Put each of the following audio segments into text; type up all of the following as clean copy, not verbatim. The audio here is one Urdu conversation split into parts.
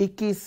21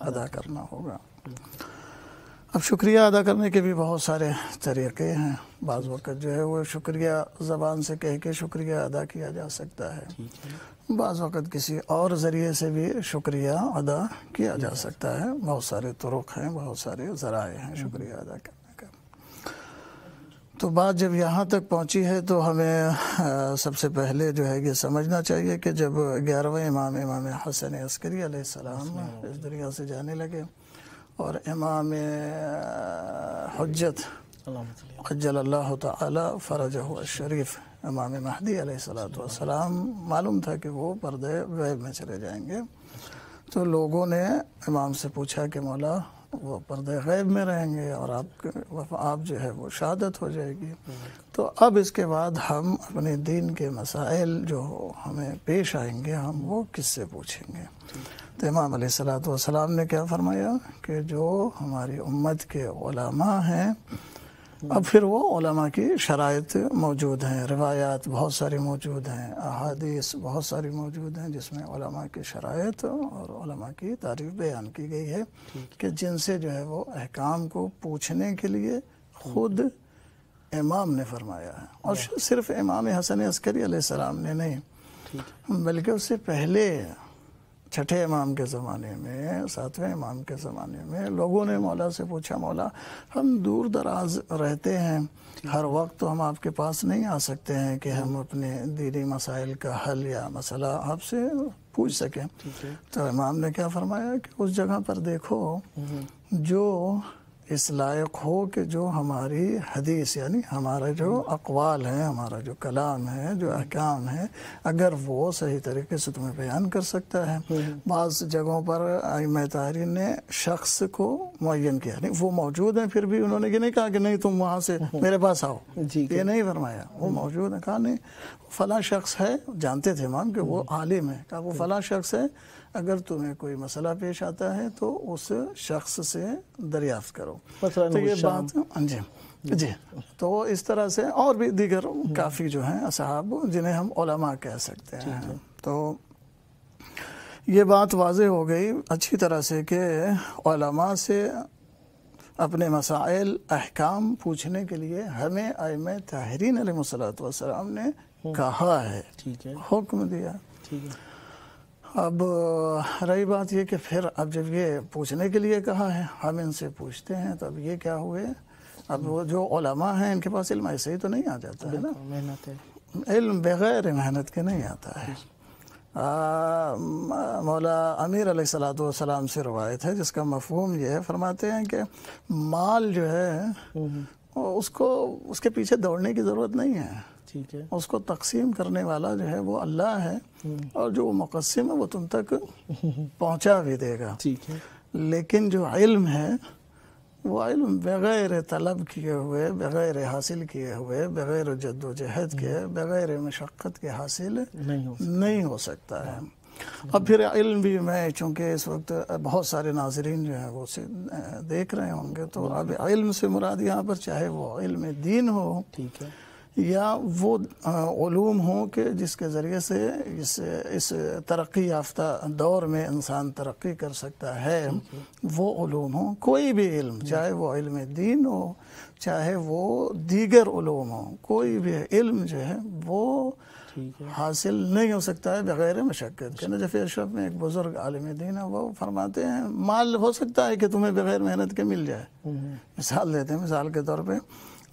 ادا کرنا ہوگا۔ اب شکریہ ادا کرنے کے بھی بہت سارے طریقے ہیں۔ بعض وقت جو ہے وہ شکریہ زبان سے کہہ کے شکریہ ادا کیا جا سکتا ہے، بعض وقت کسی اور ذریعے سے بھی شکریہ ادا کیا جا سکتا ہے۔ بہت سارے طرق ہیں، بہت سارے ذرائع ہیں شکریہ ادا کرنے کا۔ تو بات جب یہاں تک پہنچی ہے تو ہمیں سب سے پہلے جو ہے یہ سمجھنا چاہیے کہ جب 11ویں امام حسن عسکری علیہ السلام اس دنیا سے جانے لگے اور امام حجت عجل اللہ تعالی فرجہ الشریف امام مہدی علیہ السلام معلوم تھا کہ وہ پردے غیب میں چلے جائیں گے، تو لوگوں نے امام سے پوچھا کہ مولا وہ پردے غیب میں رہیں گے اور آپ جو ہے وہ شہادت ہو جائے گی، تو اب اس کے بعد ہم اپنے دین کے مسائل جو ہمیں پیش آئیں گے ہم وہ کس سے پوچھیں گے؟ تو امام علیہ السلام نے کیا فرمایا کہ جو ہماری امت کے علماء ہیں، اب پھر وہ علماء کی شرائط موجود ہیں، روایات بہت ساری موجود ہیں، احادیث بہت ساری موجود ہیں جس میں علماء کی شرائط اور علماء کی تعریف بیان کی گئی ہے کہ جن سے جو ہے وہ احکام کو پوچھنے کے لیے خود امام نے فرمایا ہے، اور صرف امام حسن عسکری علیہ السلام نے نہیں بلکہ اس سے پہلے چھٹے امام کے زمانے میں، ساتویں امام کے زمانے میں لوگوں نے مولا سے پوچھا، مولا ہم دور دراز رہتے ہیں، ہر وقت تو ہم آپ کے پاس نہیں آ سکتے ہیں کہ ہم اپنے دینی مسائل کا حل یا مسئلہ آپ سے پوچھ سکیں۔ تو امام نے کیا فرمایا کہ اس جگہ پر دیکھو جو اس لائق ہو کہ جو ہماری حدیث یعنی ہمارا جو اقوال ہیں، ہمارا جو کلام ہے، جو احکام ہے، اگر وہ صحیح طریقے سے تمہیں بیان کر سکتا ہے۔ بعض جگہوں پر ائمہ طاہرین نے شخص کو معین کیا، نہیں وہ موجود ہیں پھر بھی انہوں نے یہ نہیں کہا کہ نہیں تم وہاں سے میرے پاس آؤ، یہ نہیں فرمایا، وہ موجود ہیں، کہا نہیں فلاں شخص ہے، جانتے تھے امام کہ وہ عالم ہے، کہا وہ فلاں شخص ہے، اگر تمہیں کوئی مسئلہ پیش آتا ہے تو اس شخص سے دریافت کرو۔ تو یہ بات جی تو اس طرح سے اور بھی دیگر کافی جو ہیں اصحاب جنہیں ہم علماء کہہ سکتے ہیں۔ تو یہ بات واضح ہو گئی اچھی طرح سے کہ علماء سے اپنے مسائل احکام پوچھنے کے لیے ہمیں ائمہ طاہرین علیہ السلام نے کہا ہے، حکم دیا۔ اب رہی بات یہ کہ پھر اب جب یہ پوچھنے کے لیے کہا ہے ہم ان سے پوچھتے ہیں تو اب یہ کیا ہوئے، اب وہ جو علماء ہیں ان کے پاس علم ایسے ہی تو نہیں آ جاتا ہے نا، علم بغیر محنت کے نہیں آتا ہے۔ مولا امیر علیہ السلام سے روایت ہے جس کا مفہوم یہ ہے، فرماتے ہیں کہ مال جو ہے اس کے پیچھے دوڑنے کی ضرورت نہیں ہے، اس کو تقسیم کرنے والا جو ہے وہ اللہ ہے، اور جو مقسم ہے وہ تم تک پہنچا بھی دے گا۔ لیکن جو علم ہے وہ علم بغیر طلب کیے ہوئے، بغیر حاصل کیے ہوئے، بغیر جد و جہد کے، بغیر مشقت کے حاصل نہیں ہو سکتا ہے۔ اب پھر علم بھی میں چونکہ اس وقت بہت سارے ناظرین جو ہیں وہ دیکھ رہے ہوں گے، تو اب علم سے مراد یہاں پر چاہے وہ علم دین ہو یا وہ علوم ہوں کہ جس کے ذریعے سے اس ترقی یافتہ دور میں انسان ترقی کر سکتا ہے، وہ علوم ہوں، کوئی بھی علم، چاہے وہ علم دین ہو چاہے وہ دیگر علوم ہوں، کوئی بھی علم جو ہے وہ حاصل نہیں ہو سکتا ہے بغیر مشقت کے۔ نجف اشرف میں ایک بزرگ عالم دین ہے، وہ فرماتے ہیں مال ہو سکتا ہے کہ تمہیں بغیر محنت کے مل جائے۔ مثال دیتے ہیں، مثال کے طور پہ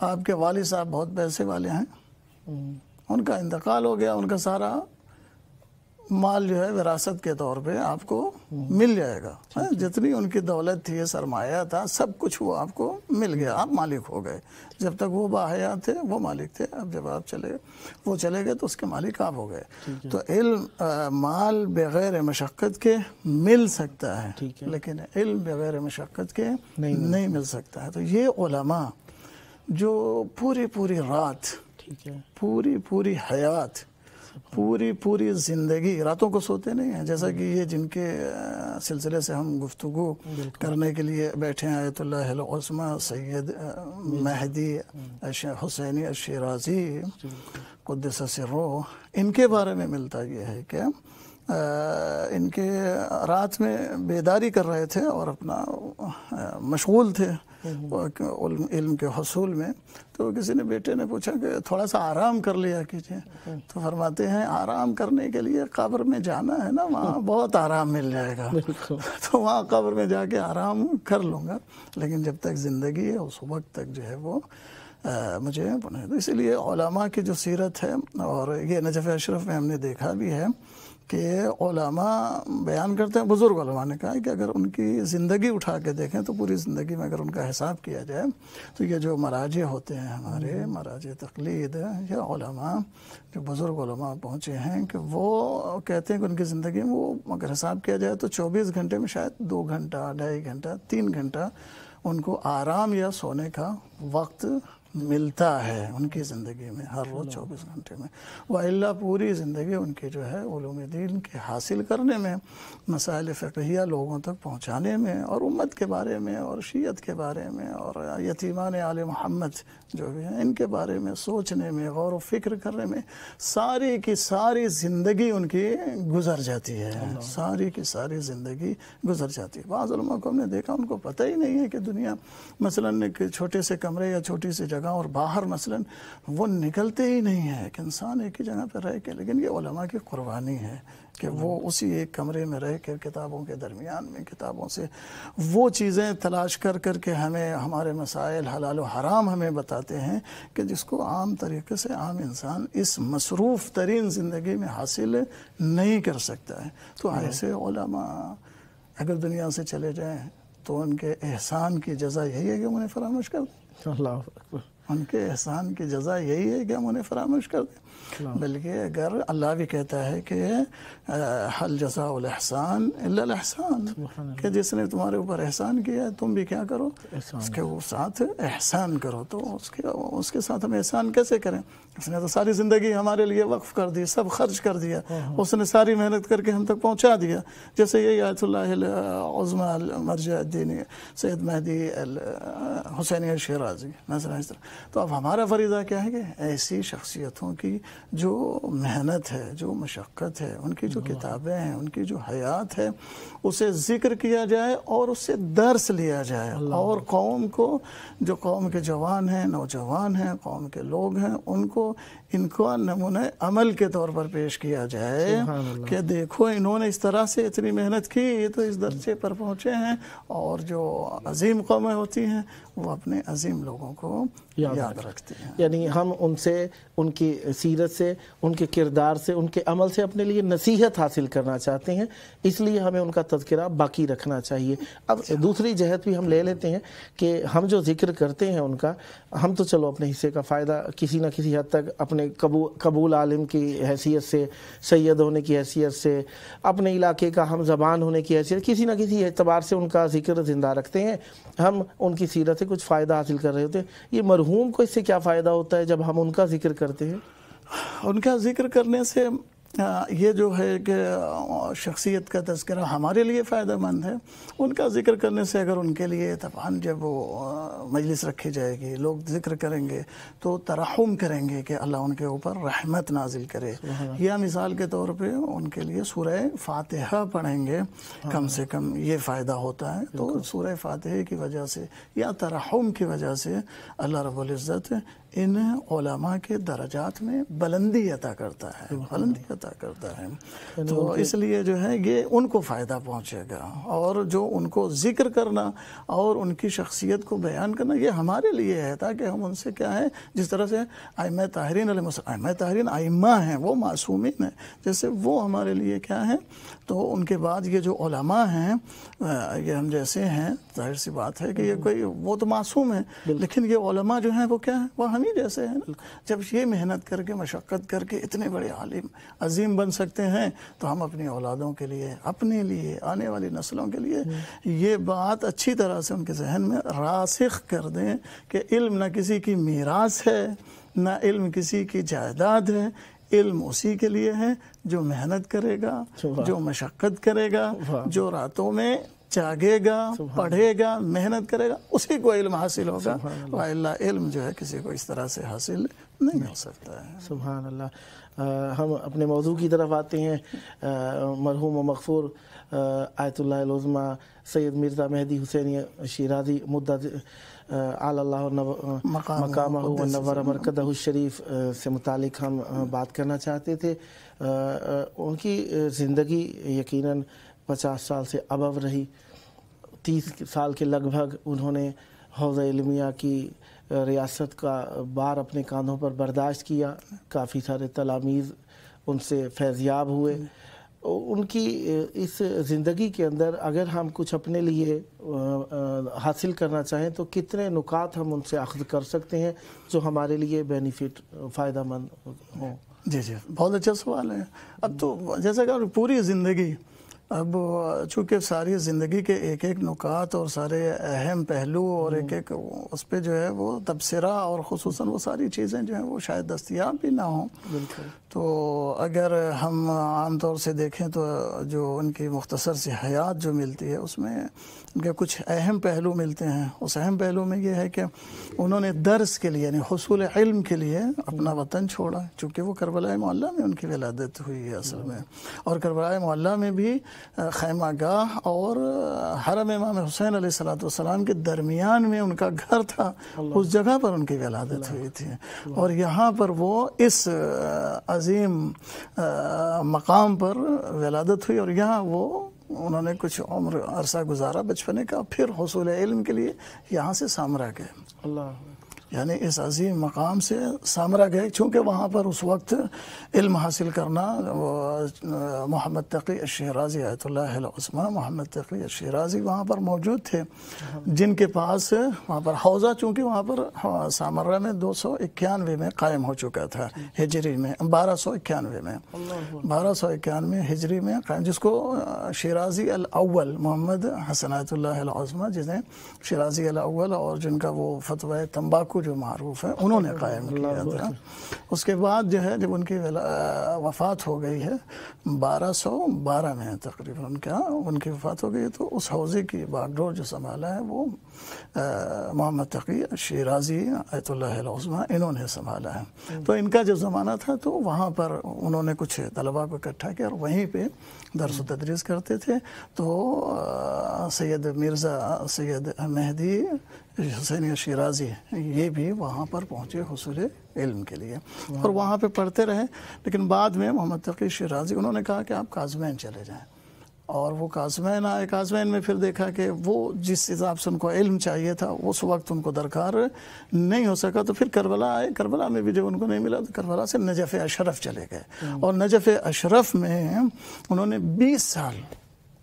آپ کے والد صاحب بہت پیسے والے ہیں، ان کا انتقال ہو گیا، ان کا سارا مال جو ہے وراثت کے طور پہ آپ کو مل جائے گا، جتنی ان کی دولت تھی، سرمایہ تھا، سب کچھ وہ آپ کو مل گیا، آپ مالک ہو گئے۔ جب تک وہ باحیات تھے وہ مالک تھے، اب جب آپ چلے گئے تو اس کے مالک آپ ہو گئے۔ تو علم مال بغیر مشقت کے مل سکتا ہے، لیکن علم بغیر مشقت کے نہیں مل سکتا ہے۔ تو یہ علماء جو پوری رات، پوری حیات، پوری زندگی، راتوں کو سوتے نہیں ہیں، جیسا کہ یہ جن کے سلسلے سے ہم گفتگو کرنے کے لیے بیٹھے ہیں، آیت اللہ العظمی سید مہدی حسینی الشیرازی قدس سرہ، ان کے بارے میں ملتا یہ ہے کہ ان کے رات میں بیداری کر رہے تھے اور اپنا مشغول تھے علم کے حصول میں، تو کسی نے بیٹے نے پوچھا کہ تھوڑا سا آرام کر لیا کیجیے، تو فرماتے ہیں آرام کرنے کے لیے قبر میں جانا ہے نا، وہاں بہت آرام مل جائے گا، تو وہاں قبر میں جا کے آرام کر لوں گا، لیکن جب تک زندگی ہے اس وقت تک جو ہے وہ مجھے بنے۔ تو اسی لیے علماء کی جو سیرت ہے، اور یہ نجف اشرف میں ہم نے دیکھا بھی ہے کہ علماء بیان کرتے ہیں، بزرگ علماء نے کہا کہ اگر ان کی زندگی اٹھا کے دیکھیں تو پوری زندگی میں اگر ان کا حساب کیا جائے تو یہ جو مراجع ہوتے ہیں ہمارے مراجع تقلید یا علماء جو بزرگ علماء پہنچے ہیں، کہ وہ کہتے ہیں کہ ان کی زندگی میں وہ اگر حساب کیا جائے تو 24 گھنٹے میں شاید 2 گھنٹہ 2.5 گھنٹہ 3 گھنٹہ ان کو آرام یا سونے کا وقت ملتا ہے ان کی زندگی میں، ہر روز 24 گھنٹے میں، وإلا پوری زندگی ان کی جو ہے علوم دین کے حاصل کرنے میں، مسائل فقہیہ لوگوں تک پہنچانے میں، اور امت کے بارے میں اور شیعت کے بارے میں اور یتیمان آل محمد جو بھی ہیں ان کے بارے میں سوچنے میں، غور و فکر کرنے میں ساری کی ساری زندگی ان کی گزر جاتی ہے، ساری کی ساری زندگی گزر جاتی ہے۔ بعض علماء کو ہم نے دیکھا ان کو پتہ ہی نہیں ہے کہ دنیا مثلاً ایک چھوٹے سے کمرے یا چھوٹی سی جگہ اور باہر مثلاً وہ نکلتے ہی نہیں ہے کہ انسان ایک ہی جگہ پہ رہ کے، لیکن یہ علماء کی قربانی ہے کہ وہ اسی ایک کمرے میں رہ کے کتابوں کے درمیان میں کتابوں سے وہ چیزیں تلاش کر کر کے ہمیں ہمارے مسائل حلال و حرام ہمیں بتاتے ہیں کہ جس کو عام طریقے سے عام انسان اس مصروف ترین زندگی میں حاصل نہیں کر سکتا ہے۔ تو ایسے علماء اگر دنیا سے چلے جائیں تو ان کے احسان کی جزا یہی ہے کہ ہم انہیں فراموش کر دیں، اللہ اکبر، ان کے احسان کی جزا یہی ہے کہ ہم انہیں فراموش کر دیں۔ بلکہ اگر اللہ بھی کہتا ہے کہ حل جزاء الاحسان الا الاحسان، کہ جس نے تمہارے اوپر احسان کیا ہے تم بھی کیا کرو، اس کے ساتھ احسان کرو۔ تو اس کے ساتھ ہم احسان کیسے کریں؟ اس نے تو ساری زندگی ہمارے لیے وقف کر دی، سب خرچ کر دیا، اس نے ساری محنت کر کے ہم تک پہنچا دیا، جیسے یہی آیت اللہ العظمی المرجع الدینی سید مہدی حسینی الشیرازی مثلا اس طرح۔ تو اب ہمارا فریضہ کیا ہے کہ ایسی شخصیتوں کی جو محنت ہے، جو مشقت ہے، ان کی جو کتابیں ہیں، ان کی جو حیات ہے، اسے ذکر کیا جائے اور اس سے درس لیا جائے، اور قوم کو، جو قوم کے جوان ہیں، نوجوان ہیں، قوم کے لوگ ہیں، ان کو ان کو نمونہ عمل کے طور پر پیش کیا جائے کہ دیکھو انہوں نے اس طرح سے اتنی محنت کی، یہ تو اس درجے پر پہنچے ہیں۔ اور جو عظیم قومیں ہوتی ہیں وہ اپنے عظیم لوگوں کو یاد رکھتے ہیں۔ یعنی ہم ان سے، ان کی سیرت سے، ان کے کردار سے، ان کے عمل سے اپنے لیے نصیحت حاصل کرنا چاہتے ہیں، اس لیے ہمیں ان کا تذکرہ باقی رکھنا چاہیے۔ اب دوسری جہت بھی ہم لے لیتے ہیں کہ ہم جو ذکر کرتے ہیں ان کا، ہم تو چلو اپنے حصے کا فائدہ کسی نہ کسی حد تک اپنے قبول عالم کی حیثیت سے، سید ہونے کی حیثیت سے، اپنے علاقے کا ہم زبان ہونے کی حیثیت، کسی نہ کسی اعتبار سے ان کا ذکر زندہ رکھتے ہیں، ہم ان کی سیرت سے کچھ فائدہ حاصل کر رہے ہوتے ہیں۔ یہ مرحوم کو اس سے کیا فائدہ ہوتا ہے جب ہم ان کا ذکر کرتے ہیں؟ ان کا ذکر کرنے سے یہ جو ہے کہ شخصیت کا تذکرہ ہمارے لیے فائدہ مند ہے۔ ان کا ذکر کرنے سے اگر ان کے لیے طبعاً جب وہ مجلس رکھی جائے گی، لوگ ذکر کریں گے تو ترحم کریں گے کہ اللہ ان کے اوپر رحمت نازل کرے، یا مثال کے طور پہ ان کے لیے سورہ فاتحہ پڑھیں گے، کم سے کم یہ فائدہ ہوتا ہے۔ تو سورہ فاتحہ کی وجہ سے یا ترحم کی وجہ سے اللہ رب العزت ان علماء کے درجات میں بلندی عطا کرتا ہے، بلندی عطا کرتا ہے۔ تو اس لیے جو ہے یہ ان کو فائدہ پہنچے گا، اور جو ان کو ذکر کرنا اور ان کی شخصیت کو بیان کرنا یہ ہمارے لیے ہے، تاکہ ہم ان سے کیا ہے، جس طرح سے ائمہ طاہرین ائمہ طاہرین ائمہ ہیں، وہ معصومین ہیں، جیسے وہ ہمارے لیے کیا ہے۔ تو ان کے بعد یہ جو علماء ہیں، یہ ہم جیسے ہیں، ظاہر سی بات ہے کہ یہ کوئی، وہ تو معصوم ہیں، لیکن یہ علماء جو ہیں وہ کیا ہیں، وہ ہم ہی جیسے ہیں۔ جب یہ محنت کر کے، مشقت کر کے اتنے بڑے عالم عظیم بن سکتے ہیں، تو ہم اپنی اولادوں کے لیے، اپنے لیے، آنے والی نسلوں کے لیے یہ بات اچھی طرح سے ان کے ذہن میں راسخ کر دیں کہ علم نہ کسی کی میراث ہے، نہ علم کسی کی جائیداد ہے، علم اسی کے لیے ہے جو محنت کرے گا، جو مشقت کرے گا، جو راتوں میں جاگے گا، پڑھے گا، محنت کرے گا، اسی کو علم حاصل ہوگا، وَإِلَّا علم جو ہے کسی کو اس طرح سے حاصل نہیں ہو سکتا ہے۔ سبحان اللہ۔ ہم اپنے موضوع کی طرف آتے ہیں۔ مرحوم و مغفور آیت اللہ العظمیٰ سید مرزا مہدی حسینی شیرازی مدت علی اللہ مقامہ و نور مرکزہ الشریف سے متعلق ہم بات کرنا چاہتے تھے۔ ان کی زندگی یقیناً 50 سال سے ابو رہی۔ 30 سال کے لگ بھگ انہوں نے حوزہ علمیہ کی ریاست کا بار اپنے کاندھوں پر برداشت کیا۔ کافی سارے تلامید ان سے فیضیاب ہوئے۔ ان کی اس زندگی کے اندر اگر ہم کچھ اپنے لیے حاصل کرنا چاہیں تو کتنے نکات ہم ان سے اخذ کر سکتے ہیں جو ہمارے لیے بینیفٹ فائدہ مند ہوں؟ جی بہت اچھا سوال ہے۔ اب تو جیسا کہ پوری زندگی، اب چونکہ ساری زندگی کے ایک ایک نکات اور سارے اہم پہلو اور ایک ایک اس پہ جو ہے وہ تبصرہ اور خصوصاً وہ ساری چیزیں جو ہیں وہ شاید دستیاب بھی نہ ہوں۔ تو اگر ہم عام طور سے دیکھیں تو جو ان کی مختصر سی حیات جو ملتی ہے اس میں ان کے کچھ اہم پہلو ملتے ہیں۔ اس اہم پہلو میں یہ ہے کہ انہوں نے درس کے لیے یعنی حصول علم کے لیے اپنا وطن چھوڑا، چونکہ وہ کربلا معلیٰ میں ان کی ولادت ہوئی ہے اصل میں، اور کربلا معلیٰ میں بھی خیمہ گاہ اور حرم امام حسین علیہ السلام کے درمیان میں ان کا گھر تھا، اس جگہ پر ان کی ولادت ہوئی تھی، اور یہاں پر وہ اس عظیم مقام پر ولادت ہوئی، اور یہاں وہ انہوں نے کچھ عمر عرصہ گزارا بچپنے کا، پھر حصول علم کے لیے یہاں سے سامرا گئے۔ اللہ، یعنی اس عظیم مقام سے سامرا گئے، چونکہ وہاں پر اس وقت علم حاصل کرنا محمد تقی الشیرازی آیت اللہ العظمیٰ محمد تقی الشیرازی وہاں پر موجود تھے، جن کے پاس وہاں پر حوزہ چونکہ وہاں پر سامرا میں 291 میں قائم ہو چکا تھا، ہجری میں 1291 ہجری میں قائم، جس کو شیرازی الاول محمد حسن آیت اللہ العظمیٰ جنہیں شیرازی الاول اور جن کا وہ فتوی تمباکو جو معروف ہے انہوں نے قائم کیا تھا۔ اس کے بعد جو ہے جب ان کی وفات ہو گئی ہے 1212 میں تقریباً ان کی وفات ہو گئی، تو اس حوزے کی باغ ڈور جو سنبھالا ہے وہ محمد تقی شیرازی آیت اللہ العظمیٰ انہوں نے سنبھالا ہے۔ تو ان کا جو زمانہ تھا تو وہاں پر انہوں نے کچھ طلباء کو اکٹھا کیا اور وہیں پہ درس و تدریس کرتے تھے۔ تو سید مرزا سید مہدی حسینی شیرازی یہ بھی وہاں پر پہنچے حصول علم کے لیے، اور وہاں پہ پڑھتے رہے، لیکن بعد میں محمد تقی شیرازی انہوں نے کہا کہ آپ کاظمین چلے جائیں، اور وہ کاظمین آئے۔ کاظمین میں پھر دیکھا کہ وہ جس حساب سے ان کو علم چاہیے تھا اس وقت ان کو درکار نہیں ہو سکا، تو پھر کربلا آئے۔ کربلا میں بھی جب ان کو نہیں ملا تو کربلا سے نجف اشرف چلے گئے، اور نجف اشرف میں انہوں نے 20 سال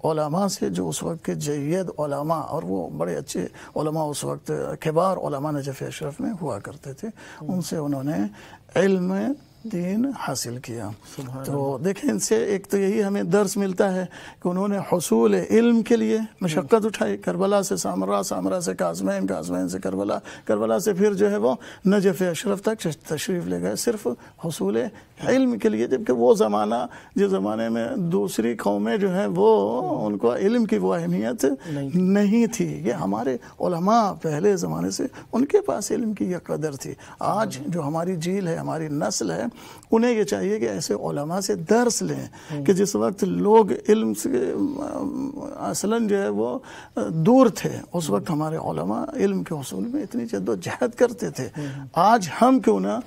علماء سے جو اس وقت کے جید علماء، اور وہ بڑے اچھے علماء اس وقت کبار علماء نجف اشرف میں ہوا کرتے تھے، ان سے انہوں نے علم دین حاصل کیا۔ تو دیکھیں ان سے ایک تو یہی ہمیں درس ملتا ہے کہ انہوں نے حصول علم کے لیے مشقت اٹھائی، کربلا سے سامرا، سامرا سے کاظمین، کاظمین سے کربلا، کربلا سے پھر جو ہے وہ نجف اشرف تک تشریف لے گئے صرف حصول علم کے لیے، جبکہ وہ زمانہ جس زمانے میں دوسری قومیں جو ہیں وہ ان کو علم کی وہ اہمیت نہیں تھی، یہ ہمارے علماء پہلے زمانے سے ان کے پاس علم کی یہ قدر تھی۔ آج جو ہماری جیل ہے، ہماری نسل ہے، انہیں یہ چاہیے کہ ایسے علماء سے درس لیں کہ جس وقت لوگ علم سے اصلاً جو ہے وہ دور تھے، اس وقت ہمارے علماء علم کے حصول میں اتنی جد و جہد کرتے تھے۔ آج ہم کیوں نہ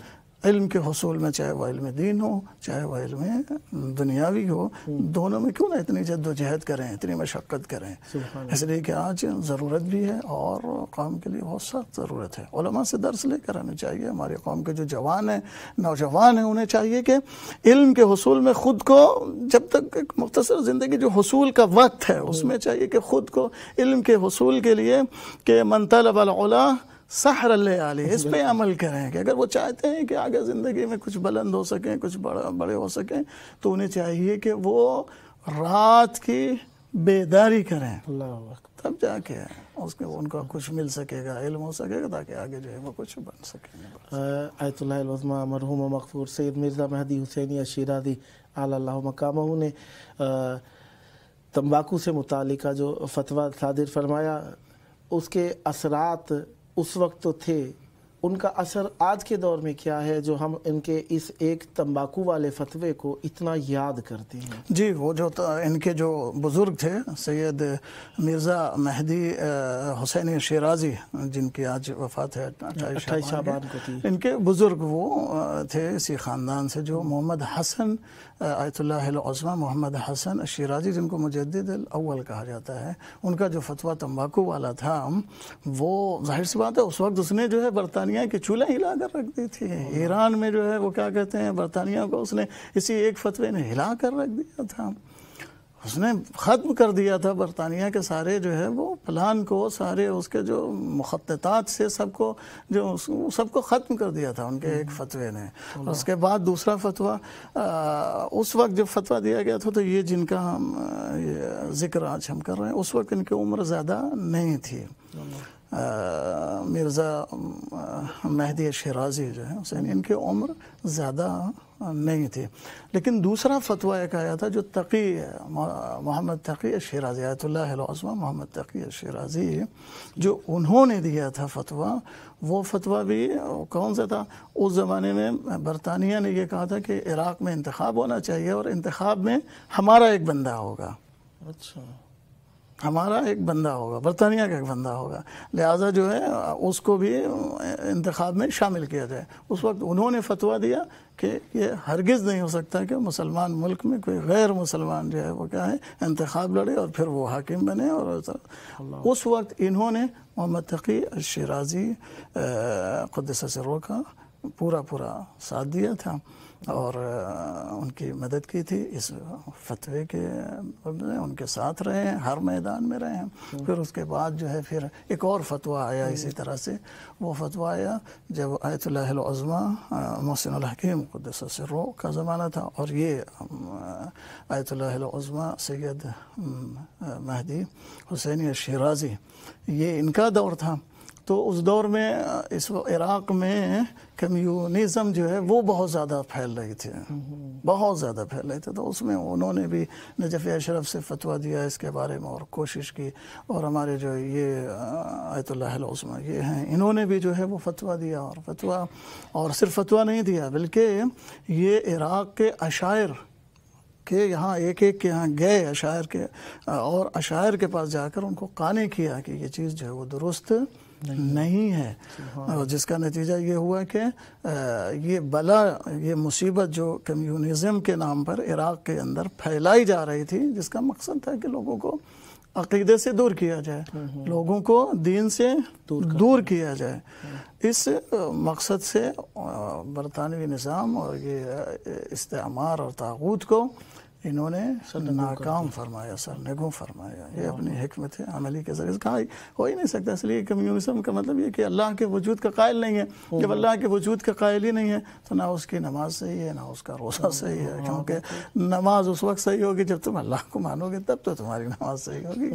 علم کے حصول میں، چاہے وہ علم دین ہو چاہے وہ علم دنیاوی ہو، دونوں میں کیوں نہ اتنی جد و جہد کریں، اتنی مشقت کریں، اس لیے کہ آج ضرورت بھی ہے اور قوم کے لیے بہت سخت ضرورت ہے۔ علماء سے درس لے کر ہمیں چاہیے، ہماری قوم کے جو جوان ہیں، نوجوان ہیں، انہیں چاہیے کہ علم کے حصول میں خود کو، جب تک ایک مختصر زندگی جو حصول کا وقت ہے اس میں چاہیے کہ خود کو علم کے حصول کے لیے کہ من طلب العلا سحر الليالي اس پہ عمل کریں، کہ اگر وہ چاہتے ہیں کہ آگے زندگی میں کچھ بلند ہو سکیں، کچھ بڑے ہو سکیں، تو انہیں چاہیے کہ وہ رات کی بیداری کریں، تب جا کے ان کو کچھ مل سکے گا، علم ہو سکے گا، تاکہ آگے جو ہے وہ کچھ بن سکے۔ آیت اللہ العظمیٰ مرحوم و مغفور سید مرزا مہدی حسینی شیرازی اعلی اللہ مقامہ نے تمباکو سے متعلقہ جو فتویٰ صادر فرمایا، اس کے اثرات اس وقت تو تھے، ان کا اثر آج کے دور میں کیا ہے جو ہم ان کے اس ایک تمباکو والے فتوے کو اتنا یاد کرتے ہیں؟ جی، وہ جو ان کے جو بزرگ تھے سید مرزا مہدی حسینی شیرازی، جن کی آج وفات ہے 28 شعبان کو تھی، ان کے بزرگ وہ تھے اسی خاندان سے، جو محمد حسن آیت اللہ العظمہ محمد حسن شیرازی، جن کو مجدد الاول کہا جاتا ہے، ان کا جو فتویٰ تمباکو والا تھا، وہ ظاہر سی بات ہے اس وقت اس نے جو ہے برطانیہ کی چولہے ہلا کر رکھ دی تھی۔ ایران میں جو ہے وہ کیا کہتے ہیں، برطانیہ کو اس نے اسی ایک فتوے نے ہلا کر رکھ دیا تھا، اس نے ختم کر دیا تھا برطانیہ کے سارے جو ہے وہ پلان کو، سارے اس کے جو مخططات سے سب کو ختم کر دیا تھا ان کے ایک فتوے نے۔ اس کے بعد دوسرا فتویٰ، اس وقت جب فتویٰ دیا گیا تھا تو یہ جن کا ذکر آج ہم کر رہے ہیں، اس وقت ان کی عمر زیادہ نہیں تھی، مرزا مہدی شیرازی جو ہے حسین، ان کی عمر زیادہ نہیں تھی۔ لیکن دوسرا فتویٰ ایک آیا تھا جو تقی محمد تقی شیرازی، آیت اللہ العظمہ محمد تقی شیرازی، جو انہوں نے دیا تھا فتویٰ، وہ فتویٰ بھی کون سا تھا؟ اس زمانے میں برطانیہ نے یہ کہا تھا کہ عراق میں انتخاب ہونا چاہیے اور انتخاب میں ہمارا ایک بندہ ہوگا، اچھا ہمارا ایک بندہ ہوگا، برطانیہ کا ایک بندہ ہوگا، لہٰذا جو ہے اس کو بھی انتخاب میں شامل کیا جائے۔ اس وقت انہوں نے فتویٰ دیا کہ یہ ہرگز نہیں ہو سکتا کہ مسلمان ملک میں کوئی غیر مسلمان جو ہے وہ کیا ہے انتخاب لڑے اور پھر وہ حاکم بنے، اور اس وقت انہوں نے محمد تقی شیرازی قدس سرہ کا پورا ساتھ دیا تھا اور ان کی مدد کی تھی اس فتوے کے، ان کے ساتھ رہے ہیں، ہر میدان میں رہے ہیں۔ پھر اس کے بعد جو ہے پھر ایک اور فتویٰ آیا اسی طرح سے، وہ فتویٰ آیا جب آیت اللہ العظمہ محسن الحکیم قدس سرہ کا زمانہ تھا، اور یہ آیت اللہ العظمہ سید مہدی حسینی شیرازی، یہ ان کا دور تھا۔ تو اس دور میں اس عراق میں کمیونزم جو ہے وہ بہت زیادہ پھیل رہی تھی، بہت زیادہ پھیل رہی تھی، تو اس میں انہوں نے بھی نجف اشرف سے فتویٰ دیا اس کے بارے میں اور کوشش کی، اور ہمارے جو یہ آیت اللہ العظمہ یہ ہیں، انہوں نے بھی جو ہے وہ فتویٰ دیا، اور صرف فتویٰ نہیں دیا بلکہ یہ عراق کے عشائر کہ یہاں ایک کے یہاں گئے اشاعر کے، اور اشاعر کے پاس جا کر ان کو قانع کیا کہ یہ چیز جو ہے وہ درست نہیں ہے، جس کا نتیجہ یہ ہوا کہ یہ بلا، یہ مصیبت جو کمیونزم کے نام پر عراق کے اندر پھیلائی جا رہی تھی، جس کا مقصد تھا کہ لوگوں کو عقیدے سے دور کیا جائے، لوگوں کو دین سے دور کیا جائے، اس مقصد سے برطانوی نظام اور یہ استعمار اور طاغوت کو انہوں نے ناکام فرمایا، سرنگوں فرمایا۔ یہ اپنی حکمت عملی کے ذریعے کہا ہو ہی نہیں سکتا، اس لیے کمیونزم کا مطلب یہ کہ اللہ کے وجود کا قائل نہیں ہے۔ جب اللہ کے وجود کا قائل ہی نہیں ہے تو نہ اس کی نماز صحیح ہے، نہ اس کا روزہ صحیح ہے، کیونکہ نماز اس وقت صحیح ہوگی جب تم اللہ کو مانو گے، تب تو تمہاری نماز صحیح ہوگی۔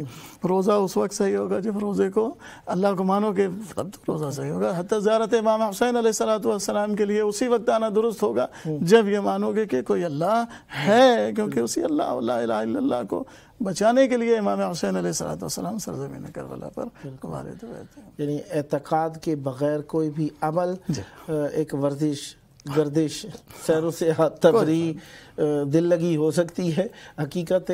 روزہ اس وقت صحیح ہوگا جب روزے کو اللہ کو مانو گے، تب تو روزہ صحیح ہوگا۔ حتی زیارت امام حسین علیہ السلام کے لیے اسی وقت آنا درست ہوگا جب یہ مانو گے کہ کوئی اللہ ہے، کیونکہ اسی اللہ لا الہ الا اللہ کو بچانے کے لیے امام حسین علیہ السلام سرزمین کربلا پر وارد ہوئے تھے۔ یعنی اعتقاد کے بغیر کوئی بھی عمل ایک ورزش، گردش، سیر و سیاحت، تفریح، دل لگی ہو سکتی ہے، حقیقت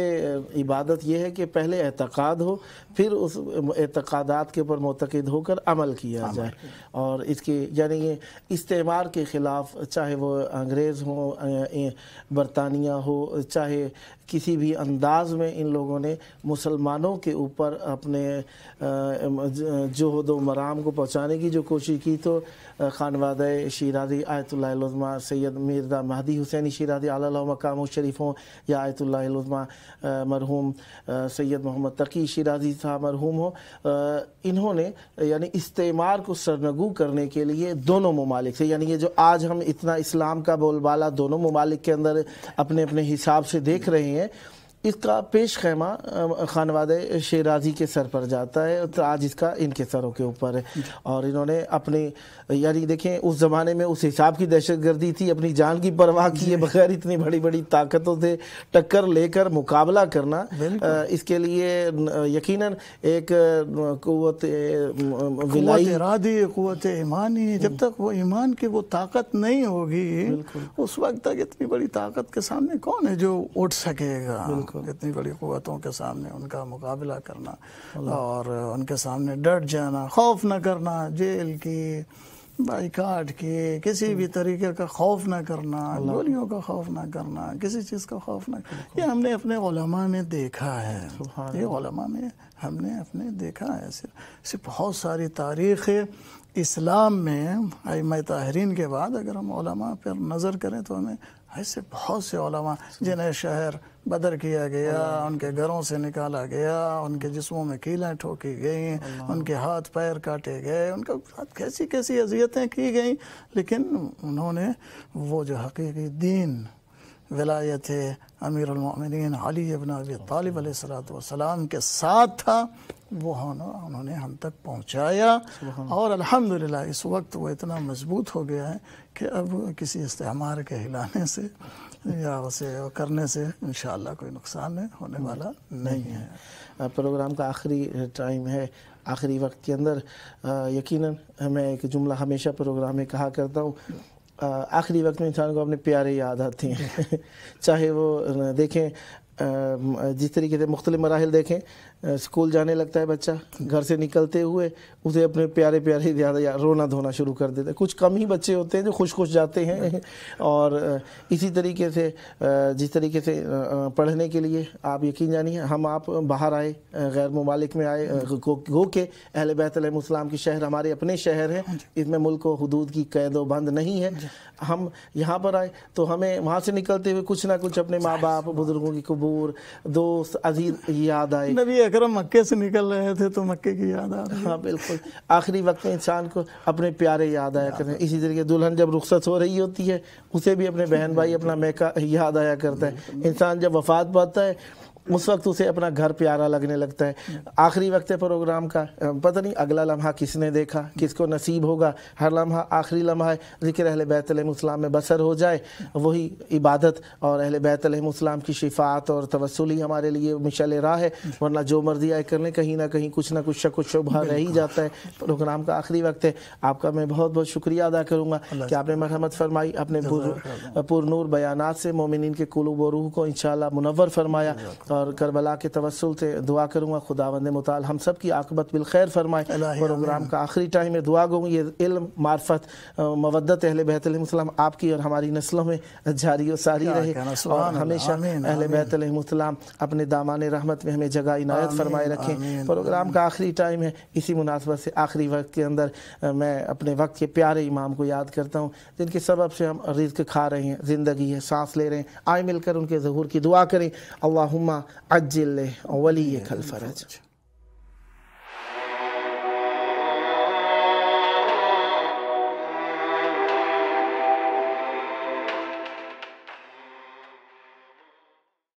عبادت یہ ہے کہ پہلے اعتقاد ہو، پھر اس اعتقادات کے اوپر معتقد ہو کر عمل کیا جائے، اور اس کے یعنی یہ استعمار کے خلاف، چاہے وہ انگریز ہوں، برطانیہ ہو، چاہے کسی بھی انداز میں ان لوگوں نے مسلمانوں کے اوپر اپنے جہد و مرام کو پہنچانے کی جو کوشش کی، تو خانوادہ شیرازی آیت اللہ العظمہ سید مرزا مہدی حسینی شیرازی علی اللہ مقام الشریف ہوں، یا آیت اللہ العظمہ مرحوم سید محمد تقی شیرازی صاحب مرحوم ہوں، انہوں نے یعنی استعمار کو سرنگوں کرنے کے لیے دونوں ممالک سے، یعنی یہ جو آج ہم اتنا اسلام کا بول بالا دونوں ممالک کے اندر اپنے اپنے حساب سے دیکھ رہے ہیں، اس کا پیش خیمہ خانوادہ شیرازی کے سر پر جاتا ہے، تو آج اس کا ان کے سروں کے اوپر ہے، اور انہوں نے اپنے یعنی دیکھیں اس زمانے میں اس حساب کی دہشت گردی تھی، اپنی جان کی پرواہ کیے بغیر اتنی بڑی بڑی طاقتوں سے ٹکر لے کر مقابلہ کرنا، اس کے لیے یقیناً ایک قوت ارادی، قوت ایمانی، جب تک وہ ایمان کی وہ طاقت نہیں ہوگی اس وقت تک اتنی بڑی طاقت کے سامنے کون ہے جو اٹھ سکے گا؟ اتنی بڑی قوتوں کے سامنے ان کا مقابلہ کرنا اور ان کے سامنے ڈٹ جانا، خوف نہ کرنا، جیل کی، بائیکاٹ کی، کسی بھی طریقے کا خوف نہ کرنا، گولیوں کا خوف نہ کرنا، کسی چیز کا خوف نہ کرنا، یہ ہم نے اپنے علماء میں دیکھا ہے، یہ علماء میں ہم نے اپنے دیکھا ہے۔ صرف بہت ساری تاریخ اسلام میں ائمہ طاہرین کے بعد اگر ہم علماء پر نظر کریں تو ہمیں ایسے بہت سے علماء جنہیں شہر بدر کیا گیا، ان کے گھروں سے نکالا گیا، ان کے جسموں میں کیلیں ٹھوکی گئیں، ان کے ہاتھ پیر کاٹے گئے، ان کے ساتھ کیسی کیسی اذیتیں کی گئیں، لیکن انہوں نے وہ جو حقیقی دین ولایت امیر المؤمنین علی ابن ابی طالب علیہ السلام کے ساتھ تھا، وہ انہوں نے ہم تک پہنچایا، اور الحمدللہ اس وقت وہ اتنا مضبوط ہو گیا ہے کہ اب کسی استعمار کے ہلانے سے یا اسے کرنے سے انشاءاللہ کوئی نقصان ہونے والا نہیں ہے۔ پروگرام کا آخری ٹائم ہے، آخری وقت کے اندر یقیناً میں ایک جملہ ہمیشہ پروگرام میں کہا کرتا ہوں، آخری وقت میں انسان کو اپنے پیارے یاد آتے ہیں، چاہے وہ دیکھیں جس طریقے سے مختلف مراحل دیکھیں، اسکول جانے لگتا ہے بچہ، گھر سے نکلتے ہوئے اسے اپنے پیارے پیارے زیادہ رونا دھونا شروع کر دیتا ہے، کچھ کم ہی بچے ہوتے ہیں جو خوش خوش جاتے ہیں، اور اسی طریقے سے جس طریقے سے پڑھنے کے لیے آپ یقین جانیے ہم آپ باہر آئے، غیر ممالک میں آئے، گو کہ اہل بیت علیہ السلام کی شہر ہمارے اپنے شہر ہیں، اس میں ملک و حدود کی قید و بند نہیں ہے، ہم یہاں پر آئے تو ہمیں وہاں سے نکلتے ہوئے کچھ نہ کچھ اپنے ماں باپ، بزرگوں کی قبور، دوست، عزیز یاد آئے۔ نبی اکرم مکے سے نکل رہے تھے تو مکے کی یاد آ رہی ہے۔ ہاں بالکل، آخری وقت میں انسان کو اپنے پیارے یاد آیا کرتے ہیں، اسی طریقے دلہن جب رخصت ہو رہی ہوتی ہے اسے بھی اپنے بہن بھائی، اپنا میکا یاد آیا کرتا ہے، انسان جب وفات پاتا ہے اس وقت اسے اپنا گھر پیارا لگنے لگتا ہے۔ آخری وقت پروگرام کا پتہ نہیں اگلا لمحہ کس نے دیکھا، کس کو نصیب ہوگا، ہر لمحہ آخری لمحہ ہے، ذکر اہل بیت علیہ السلام میں بسر ہو جائے، وہی عبادت اور اہل بیت علیہ السلام کی شفاعت اور توسل ہی ہمارے لیے مشعل راہ ہے، ورنہ جو مرضی آئے کرنے کہیں نہ کہیں کچھ نہ کچھ شک و شبہ رہ ہی جاتا ہے۔ پروگرام کا آخری وقت ہے، آپ کا میں بہت بہت شکریہ ادا کروں گا کہ آپ نے مرحمت فرمائی، اپنے پر نور بیانات سے مومنین کے قلوب و روح کو انشاءاللہ منور فرمایا، اور کربلا کے توسل سے دعا کروں گا خداوند متعال ہم سب کی عاقبت بالخیر فرمائے۔ پروگرام کا آخری ٹائم میں دعا گوں، یہ علم، معرفت، مودت اہل بیت علیہ السلام آپ کی اور ہماری نسلوں میں جاری و ساری رہے، اور ہمیشہ اہل بیت علیہ السلام اپنے دامان رحمت میں ہمیں جگہ عنایت فرمائے رکھیں۔ پروگرام کا آخری ٹائم ہے، اسی مناسبت سے آخری وقت کے اندر میں اپنے وقت کے پیارے امام کو یاد کرتا ہوں، جن کے سبب سے ہم رزق کھا رہے ہیں، زندگی ہے، سانس لے رہے ہیں، آئے مل کر ان کے ظہور کی دعا کریں۔ اللہم عجل ولیک الفرج۔